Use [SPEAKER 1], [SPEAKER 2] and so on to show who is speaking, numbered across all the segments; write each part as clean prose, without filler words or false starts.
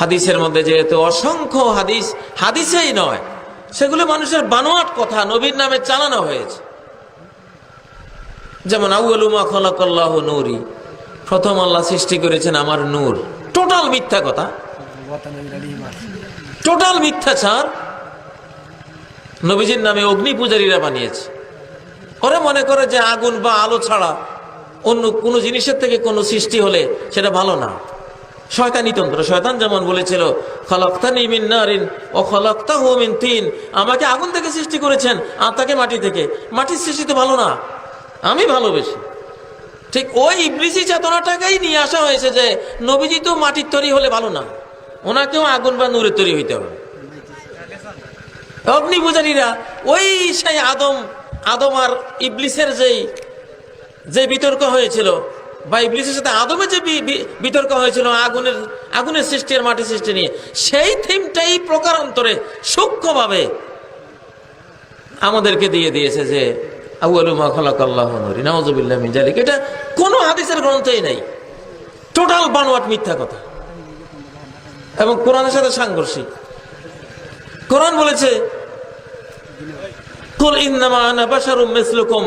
[SPEAKER 1] হাদিসের মধ্যে যেহেতু অসংখ্য হাদিসেই নয়, সেগুলো মানুষের বানোয়াট কথা নবীর নামে চালানো হয়েছে। যেমন আউয়ালু মা খালাকাল্লাহু নূরি, প্রথম আল্লাহ সৃষ্টি করেছেন আমার নূর। টোটাল মিথ্যা কথা, টোটাল মিথ্যাচার। নবীজির নামে অগ্নি পূজারীরা বানিয়েছে। ওরা মনে করে যে আগুন বা আলো ছাড়া অন্য কোন জিনিসের থেকে কোনো সৃষ্টি হলে সেটা ভালো না। শয়তানি তন্ত্র। শয়তান যেমন বলেছিল খালাকতানি মিন নারিন ওয়া খালাকতাহু মিন তিন, আমাকে আগুন থেকে সৃষ্টি করেছেন আর তাকে মাটি থেকে। মাটির সৃষ্টি তো ভালো না, আমি ভালোবেসি। ঠিক ওই ইবলিসি চেতনাটাকেই নিয়ে আসা হয়েছে যে নবীজি তো মাটির তৈরি হলে ভালো না, ওনাকেও আগুন বা নূরের তৈরি হইতে হবে। অগ্নি পূজারীরা ওই সেই আদম আর ইবলিসের যে বিতর্ক হয়েছিল, বা ইবলিসের সাথে আদমের যে বিতর্ক হয়েছিল আগুনের সৃষ্টি আর মাটির সৃষ্টি নিয়ে, সেই থিমটাই প্রকারান্তরে সূক্ষ্মভাবে আমাদেরকে দিয়ে দিয়েছে যে আউয়ালু মা খালাকাল্লাহু নূরি, নাউযুবিল্লাহি মিন যালিক। এটা কোনো হাদিসের গ্রন্থেই নাই, টোটাল বানোয়াট মিথ্যা কথা এবং কোরআনের সাথে সাংঘর্ষিক। কোরআন বলেছে কুল ইন্নামা আনা বাশারুম মিসলুকুম,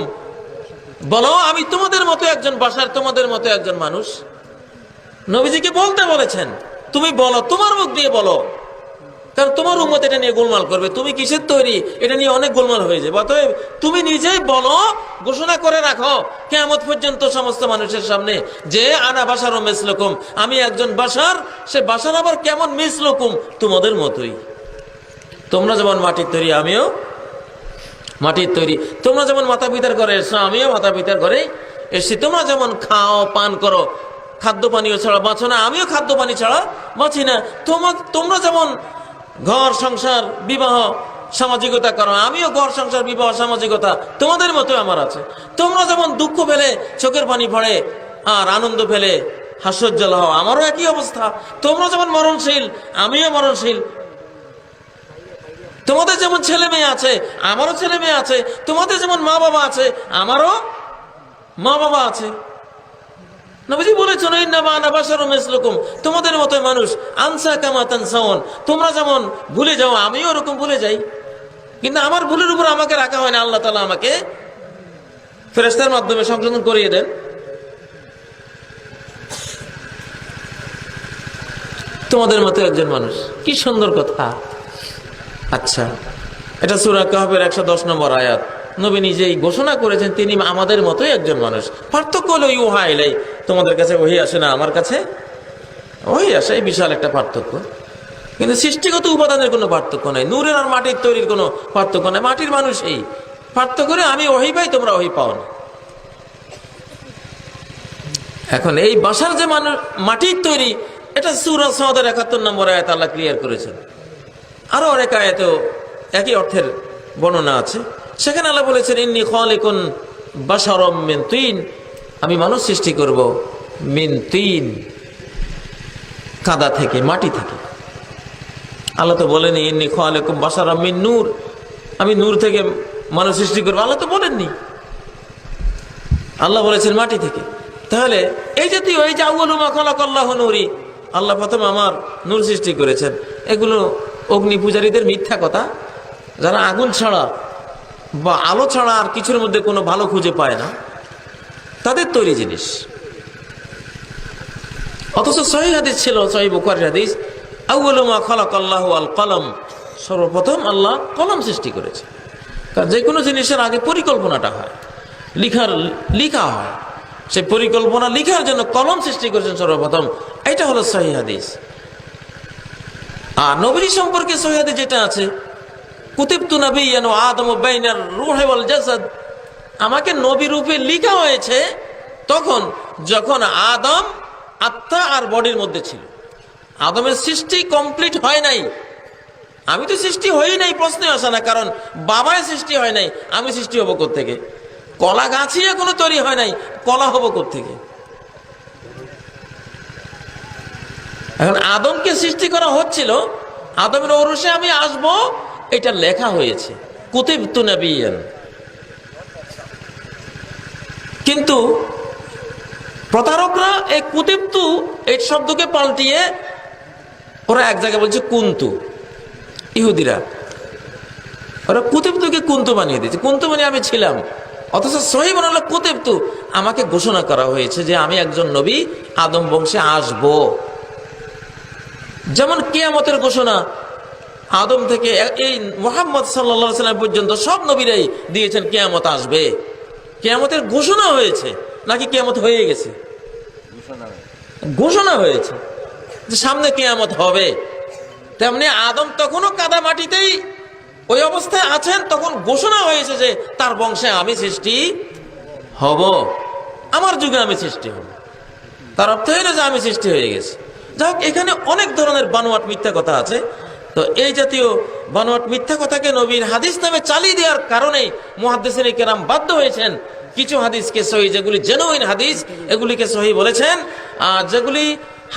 [SPEAKER 1] বলো আমি তোমাদের মতো একজন বাশার, তোমাদের মতো একজন মানুষ। নবীজিকে বলতে বলেছেন, তুমি বলো, তোমার মুখ দিয়ে বলো, কারণ তোমার উম্মত এটা নিয়ে গোলমাল করবে। তুমি কিসের তৈরি এটা নিয়ে অনেক গোলমাল হয়ে যাবে। অতএব তুমি নিজেই বলো, ঘোষণা করে রাখো কিয়ামত পর্যন্ত সমস্ত মানুষের সামনে যে আনা বাশারুম মিসলুকুম, আমি একজন বাশার। সে বাশার আবার কেমন? মিসলুকুম, তোমাদের মতোই। তোমরা যেমন মাটির তৈরি আমিও মাটির তৈরি, তোমরা যেমন মাতা পিতার ঘরে এসছো আমিও মাতা পিতার ঘরে এসছি। তোমরা যেমন খাও পান করো, খাদ্য পানীয় ছাড়া বাঁচো না, আমিও খাদ্য পানি ছাড়া বাঁচি না। তোমরা যেমন ঘর সংসার বিবাহ সামাজিকতা করো, আমিও ঘর সংসার বিবাহ সামাজিকতা তোমাদের মতো আমার আছে। তোমরা যেমন দুঃখ পেলে চোখের পানি পড়ে আর আনন্দ পেলে হাস্যোজ্জ্বল হও, আমারও একই অবস্থা। তোমরা যেমন মরণশীল আমিও মরণশীল। তোমাদের যেমন ছেলে মেয়ে আছে আমারও ছেলে মেয়ে আছে, তোমাদের যেমন মা বাবা আছে আমারও মা বাবা আছে। নবীজি বলেছেন ইন্নামা আনা বাশারুম মিসলুকুম, তোমাদের মতো মানুষ। আনসা কামা তানসাউন, তোমরা যেমন ভুলে যাও আমিও ওরকম ভুলে যাই, কিন্তু আমার ভুলের উপর আমাকে রাখা হয় না। আল্লাহ তাআলা আমাকে ফেরেশতার মাধ্যমে সংশোধন করিয়ে দেন। তোমাদের মতো একজন মানুষ, কি সুন্দর কথা। আচ্ছা, এটা সূরা কাহফের 110 নম্বর আয়াত। নবী নিজেই ঘোষণা করেছেন তিনি আমাদের মতোই একজন মানুষ। পার্থক্য হলো ইউহা ইলাই, তোমাদের কাছে ওহী আসে না, আমার কাছে ওহী আসে, এই বিশাল একটা পার্থক্য। কিন্তু সৃষ্টিগত উপাদানের কোনো পার্থক্য নাই, নূরের আর মাটির তৈরির কোনো পার্থক্য নাই। মাটির মানুষ এই পার্থক্য করে আমি ওহী পাই, তোমরা ওহী পাও না। এখন এই বাসার যে মানুষ মাটির তৈরি, এটা সূরা সাদের 71 নম্বর আয়াত আল্লাহ ক্লিয়ার করেছেন। আরো অনেক আয়াতেও একই অর্থের বর্ণনা আছে। সেখানে আল্লাহ বলেছেন ইন্নী খালিকুন বাশারাম মিন তিন, আমি মানুষ সৃষ্টি করব মিন তিন, কাদা থেকে, মাটি থেকে। আল্লাহ তো বলেনি ইন্নী খালিকুম বাশারাম মিন নূর, আমি নূর থেকে মানুষ সৃষ্টি করবো, আল্লাহ তো বলেননি। আল্লাহ বলেছেন মাটি থেকে। তাহলে এই জাতীয় এই যে আউয়ালু মা খালাকাল্লাহু নূরি, আল্লাহ প্রথম আমার নূর সৃষ্টি করেছেন, এগুলো অগ্নি পূজারীদের মিথ্যা কথা। যারা আগুন ছাড়া বা আলো ছাড়া আর কিছুর মধ্যে কোনো ভালো খুঁজে পায় না, তাদের তৈরি জিনিস। অথচ সহিহ হাদিস ছিল, সহিহ বুখারীর হাদিস, আউয়ালু মা খালাকাল্লাহু আল কলম, সর্বপ্রথম আল্লাহ কলম সৃষ্টি করেছে। কারণ যে কোনো জিনিসের আগে পরিকল্পনাটা হয়, লিখা হয়, সেই পরিকল্পনা লিখার জন্য কলম সৃষ্টি করেছেন সর্বপ্রথম। এটা হলো সহিহ হাদিস। আর নবী সম্পর্কে সহিহ হাদিস যেটা আছে, কুতিবতু নাবিয়্যান ওয়া আদামু বাইনার রূহি ওয়াল জাসাদ, আমাকে নবী রূপে লেখা হয়েছে তখন যখন আদম আত্মা আর বডির মধ্যে ছিল। আদমের সৃষ্টি কমপ্লিট হয় নাই, আমি তো সৃষ্টি হই নাই, প্রশ্নে আসে না। কারণ বাবায় সৃষ্টি হয় নাই, আমি সৃষ্টি হব কোত্থেকে? কলা গাছই এখনো তৈরি হয় নাই, কলা হব কোত্থেকে? এখন আদমকে সৃষ্টি করা হচ্ছিল, আদমের ঔরসে আমি আসব, এটা লেখা হয়েছে কুতিবতু নাবিয়্যান। কিন্তু প্রতারকরা এই কুতিবতু এই শব্দকে পাল্টিয়ে ওরা এক জায়গায় বলছে কুন্তু, ইহুদিরা ওরা কুতুবতুকে কুন্তু বানিয়ে দিয়েছে, কুন্তু মানে আমি ছিলাম, অথচ সহিহ বানালো কুতুবতু, আমাকে ঘোষণা করা হয়েছে যে আমি একজন নবী আদম বংশে আসব। যেমন কিয়ামতের ঘোষণা আদম থেকে এই মুহাম্মদ সাল্লাল্লাহু আলাইহি ওয়াসাল্লাম পর্যন্ত সব নবীরাই দিয়েছেন কিয়ামত আসবে। কিয়ামতের ঘোষণা হয়েছে নাকি কিয়ামত হয়ে গেছে? ঘোষণা হয়েছে যে সামনে কিয়ামত হবে। তেমনি আদম তখনও কাদা মাটিতেই ওই অবস্থায় আছেন, তখন ঘোষণা হয়েছে যে তার বংশে আমি সৃষ্টি হব, আমার যুগে আমি সৃষ্টি হব। তার অর্থ হলো যে আমি সৃষ্টি হয়ে গেছি। যাই হোক, এখানে অনেক ধরনের বানোয়াট মিথ্যা কথা আছে। তো এই জাতীয় বানোয়াট মিথ্যা কথাকে নবীর হাদিস নামে চালিয়ে দেওয়ার কারণে মুহাদ্দিসিন কেরাম বাধ্য হয়েছেন কিছু হাদিসকে সহিহ, যেগুলি জেনুইন হাদিস, এগুলিকে সহিহ বলেছেন, আর যেগুলি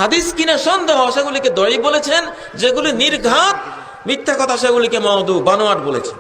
[SPEAKER 1] হাদিস কিনা সন্দেহ সেগুলিকে দঈফ বলেছেন, যেগুলি নির্ঘাত মিথ্যা কথা সেগুলিকে মাউদু বানোয়াট বলেছেন।